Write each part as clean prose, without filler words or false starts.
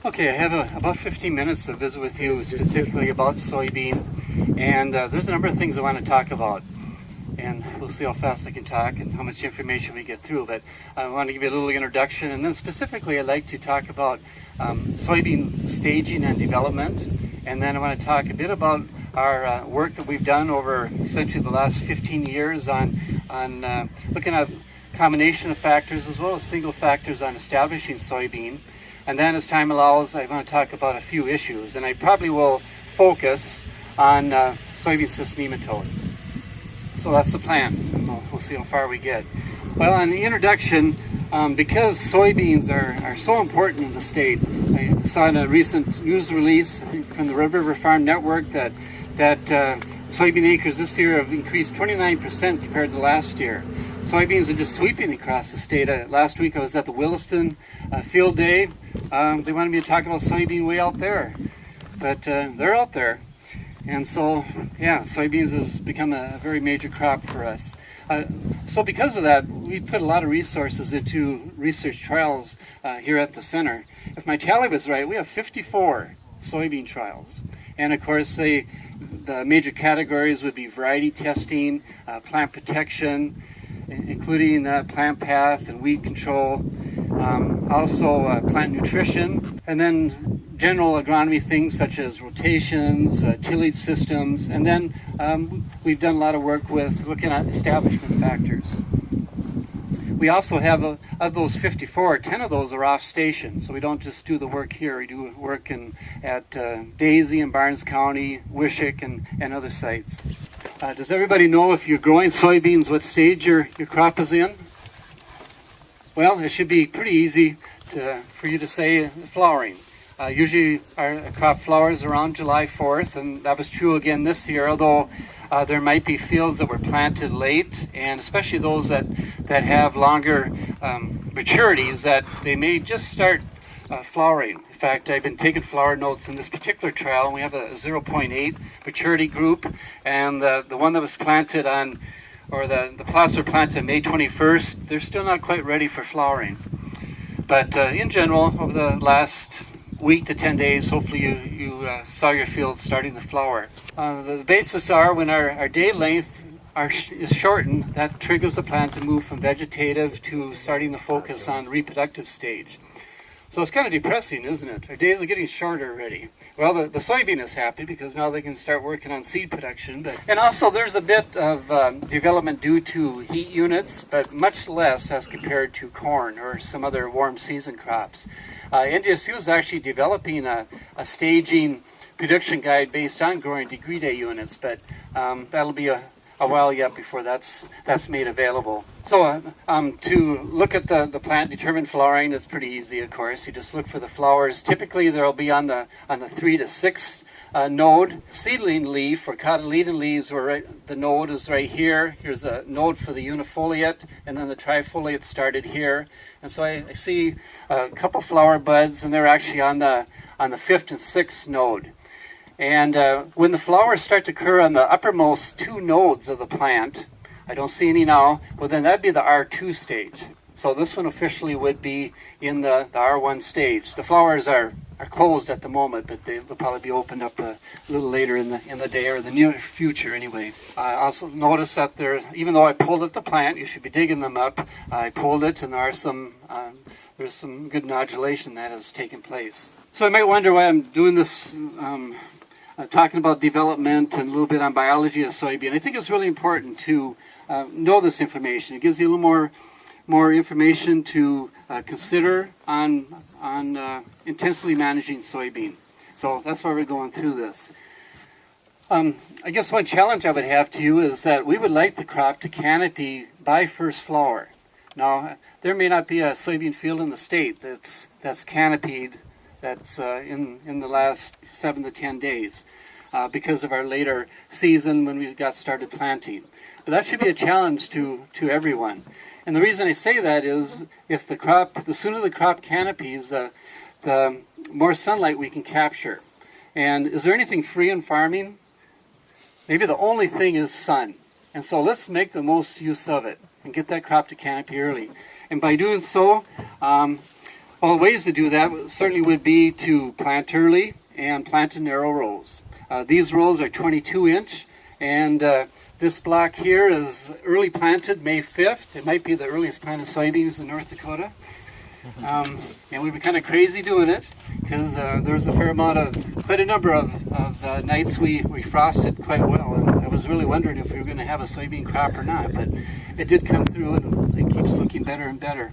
Okay, I have about 15 minutes to visit with you specifically about soybean, and there's a number of things I want to talk about, and we'll see how fast I can talk and how much information we get through, but I want to give you a little introduction, and then specifically I'd like to talk about soybean staging and development, and then I want to talk a bit about our work that we've done over essentially the last 15 years on looking at combination of factors as well as single factors on establishing soybean. And then as time allows, I want to talk about a few issues, and I probably will focus on soybean cyst nematode. So that's the plan. We'll see how far we get. Well, on the introduction, because soybeans are so important in the state, I saw in a recent news release, I think from the Red River Farm Network, that soybean acres this year have increased 29% compared to last year. Soybeans are just sweeping across the state. Last week I was at the Williston field day. They wanted me to talk about soybean way out there, but they're out there. And so, yeah, soybeans has become a very major crop for us. So because of that, we put a lot of resources into research trials here at the center. If my tally was right, we have 54 soybean trials. And of course, the major categories would be variety testing, plant protection, including plant path and weed control, also plant nutrition, and then general agronomy things such as rotations, tillage systems, and then we've done a lot of work with looking at establishment factors. We also have, of those 54, 10 of those are off station, so we don't just do the work here, we do work at Daisy in Barnes County, Wishick, and other sites. Does everybody know, if you're growing soybeans, what stage your crop is in? Well, it should be pretty easy for you to say flowering. Usually our crop flowers around July 4th, and that was true again this year, although there might be fields that were planted late, and especially those that have longer maturities, that they may just start flowering. In fact, I've been taking flower notes in this particular trial, and we have a 0.8 maturity group, and the one that was planted on, or the plots were planted on May 21st, they're still not quite ready for flowering. But in general, over the last week to 10 days, hopefully you saw your field starting to flower. The basis are when our day length is shortened, that triggers the plant to move from vegetative to starting to focus on reproductive stage. So it's kind of depressing, isn't it? Our days are getting shorter already. Well, the soybean is happy because now they can start working on seed production. And also there's a bit of development due to heat units, but much less as compared to corn or some other warm season crops. NDSU is actually developing a staging prediction guide based on growing degree day units, but that'll be a while yet before that's made available. So to look at the plant, determine flowering is pretty easy, of course. You just look for the flowers. Typically they'll be on the 3 to 6 node. Seedling leaf or cotyledon leaves, the node is right here. Here's a node for the unifoliate, and then the trifoliate started here. And so I see a couple flower buds, and they're actually on the 5th and 6th node. And when the flowers start to occur on the uppermost 2 nodes of the plant, I don't see any now, well then that'd be the R2 stage. So this one officially would be in the R1 stage. The flowers are closed at the moment, but they'll probably be opened up a little later in the day, or the near future anyway. I also noticed that even though I pulled at the plant, you should be digging them up. I pulled it, and there's some good nodulation that has taken place. So you might wonder why I'm doing this, talking about development and a little bit on biology of soybean. I think it's really important to know this information. It gives you a little more information to consider on intensely managing soybean. So that's why we're going through this. I guess one challenge I would have to you is that we would like the crop to canopy by first flower. Now, there may not be a soybean field in the state that's canopied, that's in the last 7 to 10 days because of our later season when we got started planting. But that should be a challenge to everyone. And the reason I say that is if the sooner the crop canopies, the more sunlight we can capture. And is there anything free in farming? Maybe the only thing is sun. And so let's make the most use of it and get that crop to canopy early. And by doing so, Well, ways to do that certainly would be to plant early and plant in narrow rows. These rows are 22-inch, and this block here is early planted May 5th. It might be the earliest planted soybeans in North Dakota. And we were kind of crazy doing it because there was quite a number of nights we frosted quite well, and I was really wondering if we were going to have a soybean crop or not, but it did come through, and it keeps looking better and better.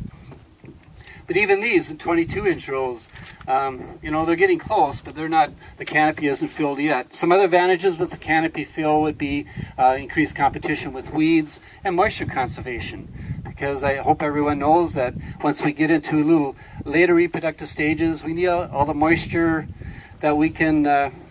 But even these 22-inch rows, they're getting close, but they're not. The canopy isn't filled yet. Some other advantages with the canopy fill would be increased competition with weeds and moisture conservation. Because I hope everyone knows that once we get into a little later reproductive stages, we need all the moisture that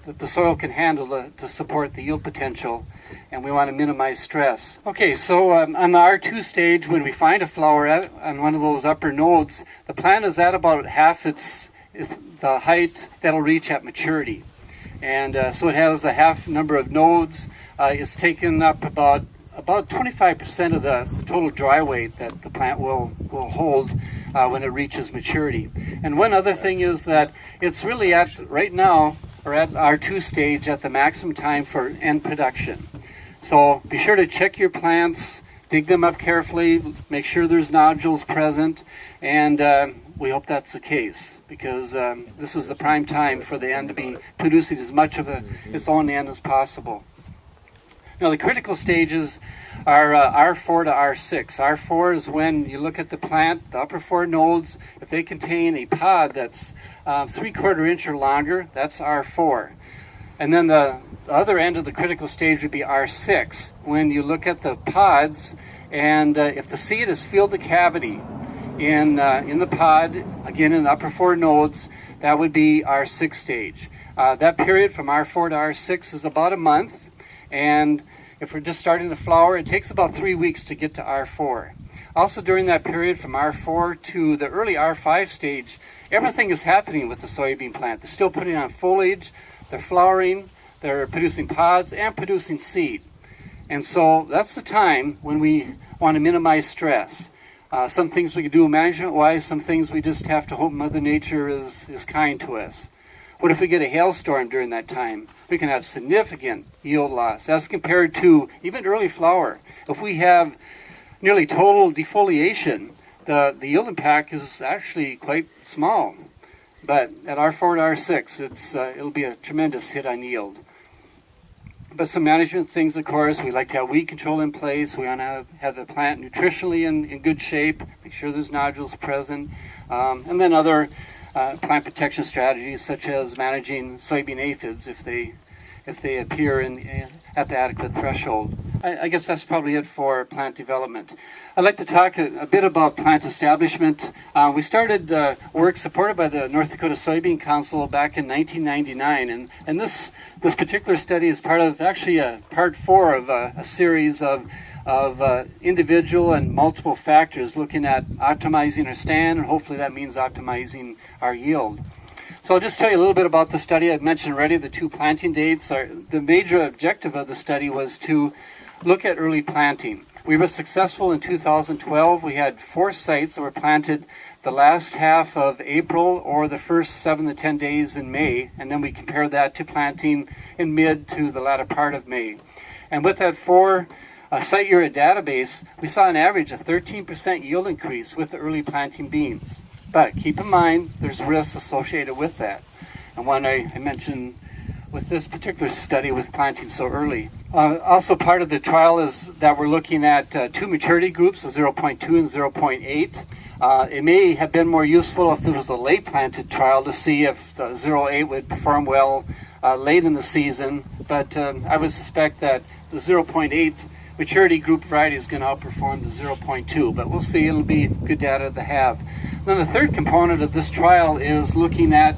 that the soil can handle to support the yield potential, and we want to minimize stress. Okay, so on the R2 stage, when we find a flower on one of those upper nodes, the plant is at about half the height that'll reach at maturity. And so it has a half number of nodes. It's taken up about 25% of the total dry weight that the plant will hold when it reaches maturity. And one other thing is that it's really right now, or at R2 stage, at the maximum time for end production. So be sure to check your plants, dig them up carefully, make sure there's nodules present, and we hope that's the case, because this is the prime time for the end to be producing as much of its own end as possible. Now, the critical stages are R4 to R6. R4 is when you look at the plant, the upper four nodes, if they contain a pod that's 3/4 inch or longer, that's R4. And then the other end of the critical stage would be R6, when you look at the pods, and if the seed has filled the cavity in the pod, again in the upper four nodes, that would be R6 stage. That period from R4 to R6 is about a month, and if we're just starting to flower, it takes about 3 weeks to get to R4. Also during that period from R4 to the early R5 stage, everything is happening with the soybean plant. They're still putting on foliage, they're flowering, they're producing pods and producing seed. And so that's the time when we want to minimize stress. Some things we can do management-wise, some things we just have to hope Mother Nature is kind to us. What if we get a hailstorm during that time? We can have significant yield loss as compared to even early flower. If we have nearly total defoliation, the yield impact is actually quite small. But at R4 to R6, it'll be a tremendous hit on yield. But some management things, of course, we like to have weed control in place. We want to have the plant nutritionally in good shape, make sure there's nodules present, and then other plant protection strategies such as managing soybean aphids if they appear at the adequate threshold. I guess that's probably it for plant development. I'd like to talk a bit about plant establishment. We started work supported by the North Dakota Soybean Council back in 1999, and this particular study is part of part 4 of a series of individual and multiple factors looking at optimizing our stand, and hopefully that means optimizing our yield. So I'll just tell you a little bit about the study. I've mentioned already the 2 planting dates. The major objective of the study was to look at early planting. We were successful in 2012. We had 4 sites that were planted the last half of April or the first 7 to 10 days in May, and then we compared that to planting in mid to the latter part of May. And with that 4 site area database, we saw an average of 13% yield increase with the early planting beans. But keep in mind, there's risks associated with that. And one I mentioned with this particular study with planting so early. Also part of the trial is that we're looking at 2 maturity groups, a 0.2 and 0.8. It may have been more useful if there was a late planted trial to see if the 0.8 would perform well late in the season, but I would suspect that the 0.8 maturity group variety is going to outperform the 0.2, but we'll see. It'll be good data to have. Then the third component of this trial is looking at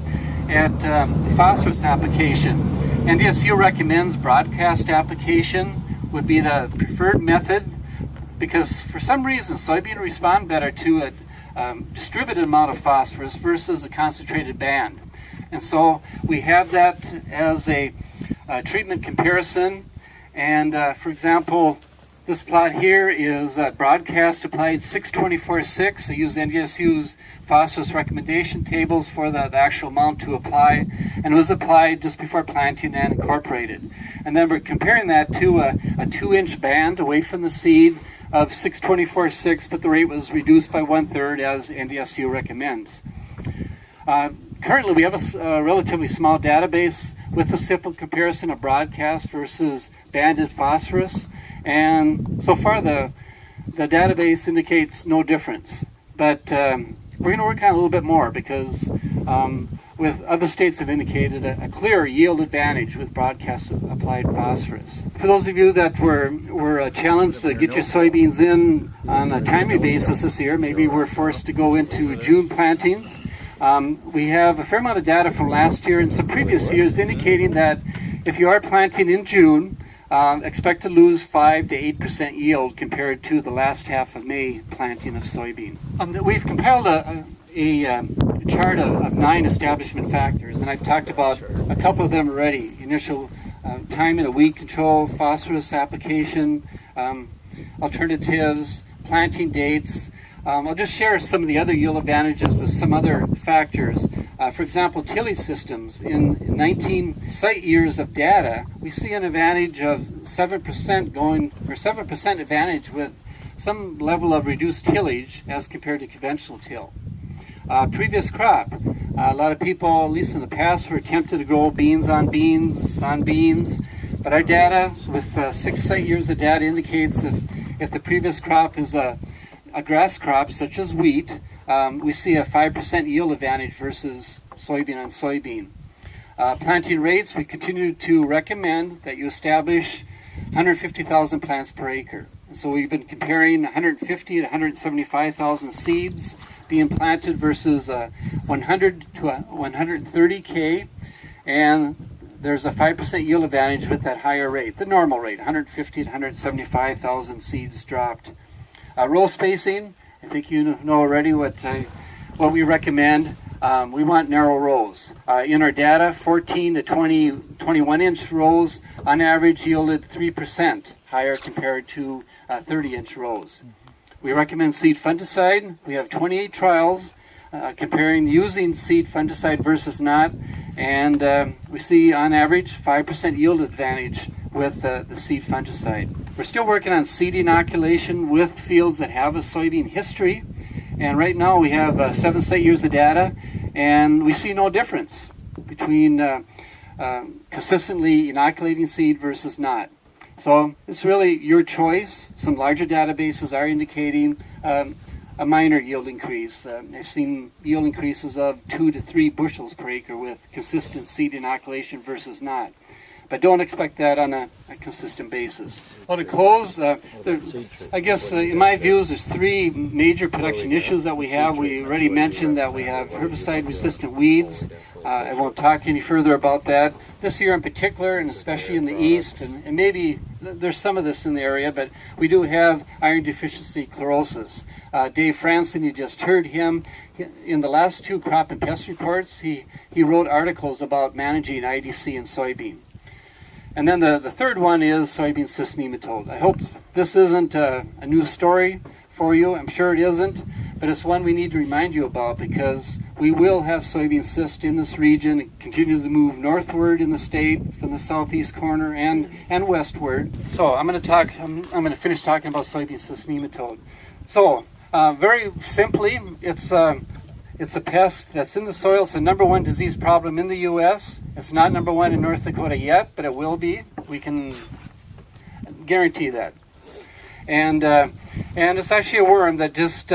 the phosphorus application. NDSU recommends broadcast application would be the preferred method because for some reason soybean respond better to a distributed amount of phosphorus versus a concentrated band. And so we have that as a treatment comparison. And for example, This plot here is broadcast applied 624-6. I use NDSU's phosphorus recommendation tables for the actual amount to apply, and it was applied just before planting and incorporated. And then we're comparing that to a 2-inch band away from the seed of 624-6, but the rate was reduced by 1/3 as NDSU recommends. Currently, we have a relatively small database with a simple comparison of broadcast versus banded phosphorus. And so far, the database indicates no difference. But we're going to work on it a little bit more because with other states have indicated a clear yield advantage with broadcast applied phosphorus. For those of you that were challenged to get your soybeans in on a timely basis this year, maybe we're forced to go into June plantings. We have a fair amount of data from last year and some previous years indicating that if you are planting in June, expect to lose 5 to 8% yield compared to the last half of May planting of soybean. We've compiled a chart of 9 establishment factors, and I've talked about a couple of them already. Initial time in a weed control, phosphorus application, alternatives, planting dates. I'll just share some of the other yield advantages with some other factors. For example, tillage systems. In 19 site years of data, we see an advantage of 7% advantage with some level of reduced tillage as compared to conventional till. Previous crop. A lot of people, at least in the past, were tempted to grow beans on beans on beans. But our data, with 6 site years of data, indicates if the previous crop is a grass crop such as wheat, we see a 5% yield advantage versus soybean on soybean. Planting rates, we continue to recommend that you establish 150,000 plants per acre. And so we've been comparing 150 to 175,000 seeds being planted versus 100 to 130K, and there's a 5% yield advantage with that higher rate, the normal rate, 150 to 175,000 seeds dropped. Row spacing, I think you know already what we recommend. We want narrow rows. In our data, 14 to 21-inch rows on average yielded 3% higher compared to 30-inch rows. We recommend seed fungicide. We have 28 trials comparing using seed fungicide versus not, and we see on average 5% yield advantage with the seed fungicide. We're still working on seed inoculation with fields that have a soybean history, and right now we have 7 site years of data, and we see no difference between consistently inoculating seed versus not. So it's really your choice. Some larger databases are indicating a minor yield increase. I've seen yield increases of 2 to 3 bushels per acre with consistent seed inoculation versus not. But don't expect that on a consistent basis. Well, to close, I guess in my views, there's 3 major production issues that we have. We already mentioned that we have herbicide-resistant weeds. I won't talk any further about that. This year in particular, and especially in the east, and maybe there's some of this in the area, but we do have iron deficiency chlorosis. Dave Franson, you just heard him. In the last 2 crop and pest reports, he wrote articles about managing IDC in soybean. And then the third one is soybean cyst nematode. I hope this isn't a new story for you. I'm sure it isn't, but it's one we need to remind you about because we will have soybean cyst in this region. It continues to move northward in the state from the southeast corner and westward. So I'm going to finish talking about soybean cyst nematode. So very simply, it's a pest that's in the soil. It's the #1 disease problem in the U.S. It's not #1 in North Dakota yet, but it will be. We can guarantee that. And it's actually a worm that just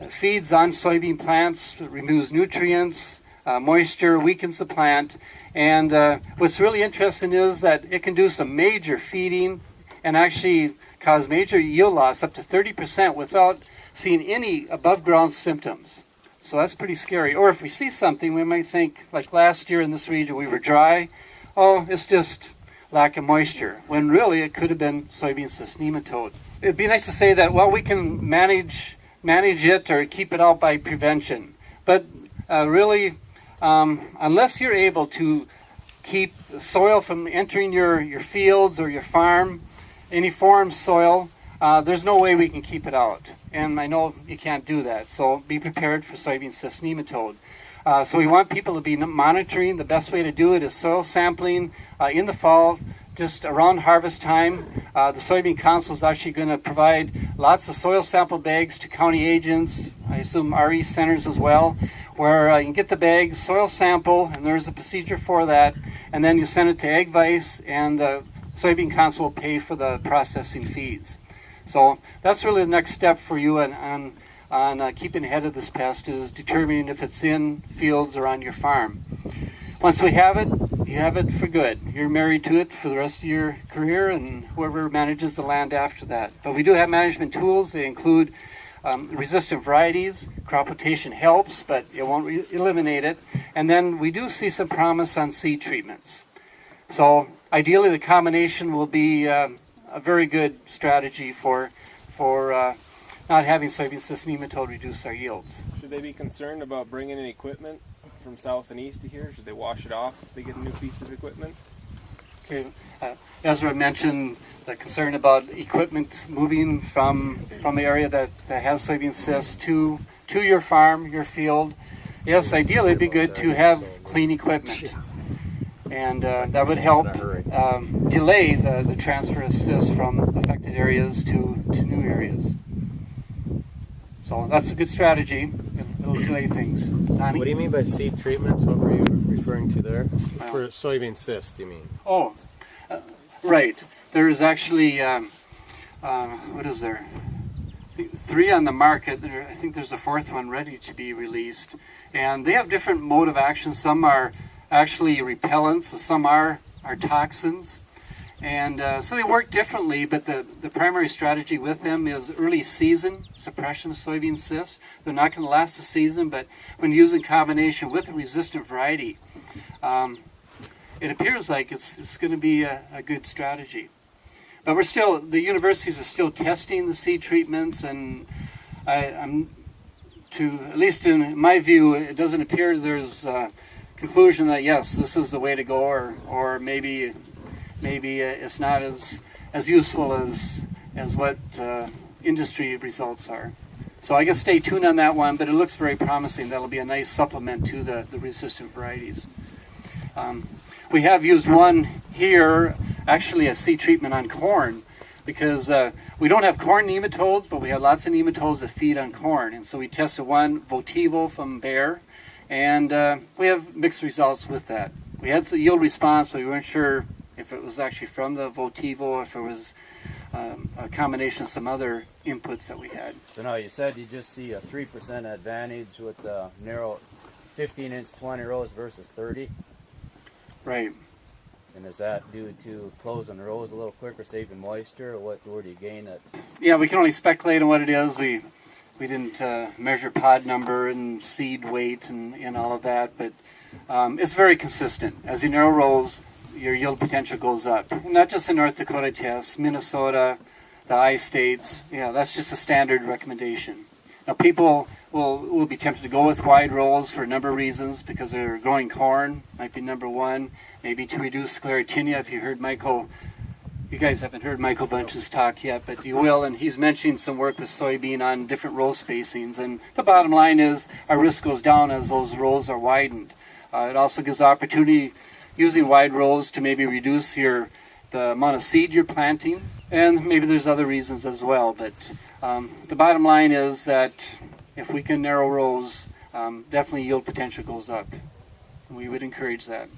feeds on soybean plants, removes nutrients, moisture, weakens the plant. And what's really interesting is that it can do some major feeding and actually cause major yield loss, up to 30%, without seeing any above ground symptoms. So that's pretty scary. Or if we see something, we might think, like last year in this region, we were dry. Oh, it's just lack of moisture, when really it could have been soybean cyst nematode. It'd be nice to say that, well, we can manage it or keep it out by prevention. But really, unless you're able to keep the soil from entering your fields or your farm, any form soil, there's no way we can keep it out. And I know you can't do that, so be prepared for soybean cyst nematode. So we want people to be monitoring. The best way to do it is soil sampling in the fall, just around harvest time. The Soybean Council is actually going to provide lots of soil sample bags to county agents, I assume RE centers as well, where you can get the bags, soil sample, and there's a procedure for that, and then you send it to Ag Vice, and the Soybean Council will pay for the processing fees. So that's really the next step for you on keeping ahead of this pest, is determining if it's in fields or on your farm. Once we have it, you have it for good. You're married to it for the rest of your career, and whoever manages the land after that. But we do have management tools. They include resistant varieties. Crop rotation helps, but it won't eliminate it. And then we do see some promise on seed treatments. So ideally, the combination will be a very good strategy for not having soybean cyst nematode reduce our yields. Should they be concerned about bringing in equipment from south and east to here? Should they wash it off if they get a new piece of equipment? Okay. Ezra mentioned the concern about equipment moving from the area that has soybean cyst to your farm, your field. Yes, ideally it'd be good to have clean equipment, and that would help delay the transfer of cyst from affected areas to new areas. So that's a good strategy. It'll delay things. Donnie? What do you mean by seed treatments? What were you referring to there? For soybean cyst, you mean? Oh, right. There's actually, what is there? 3 on the market. I think there's a 4th one ready to be released. And they have different mode of action. Some are actually repellents, some are toxins. And so they work differently, but the primary strategy with them is early season suppression of soybean cyst. They're not going to last the season, but when used in combination with a resistant variety, it appears like it's going to be a good strategy. But the universities are still testing the seed treatments, and at least in my view, it doesn't appear there's a conclusion that yes, this is the way to go, or maybe it's not as useful as what industry results are. So I guess stay tuned on that one, but it looks very promising. That'll be a nice supplement to the resistant varieties. We have used one here, actually a seed treatment on corn, because we don't have corn nematodes, but we have lots of nematodes that feed on corn. And so we tested one, Votivo from Bayer, and we have mixed results with that. We had some yield response, but we weren't sure if it was actually from the Votivo or if it was a combination of some other inputs that we had. So now you said you just see a 3% advantage with the narrow 15-inch 20 rows versus 30? Right. And is that due to closing the rows a little quicker, saving moisture, or what? Where do you gain it? Yeah, we can only speculate on what it is. We didn't measure pod number and seed weight and all of that, but it's very consistent. As you narrow rows, your yield potential goes up. Not just in North Dakota tests, Minnesota, the I-states. Yeah, that's just a standard recommendation. Now people will be tempted to go with wide rows for a number of reasons, because they're growing corn, might be number one, maybe to reduce sclerotinia. If you heard Michael, you guys haven't heard Michael Bunch's talk yet, but you will, and he's mentioning some work with soybean on different row spacings, and the bottom line is our risk goes down as those rows are widened. It also gives opportunity using wide rows to maybe reduce the amount of seed you're planting, and maybe there's other reasons as well, but the bottom line is that if we can narrow rows, definitely yield potential goes up. We would encourage that.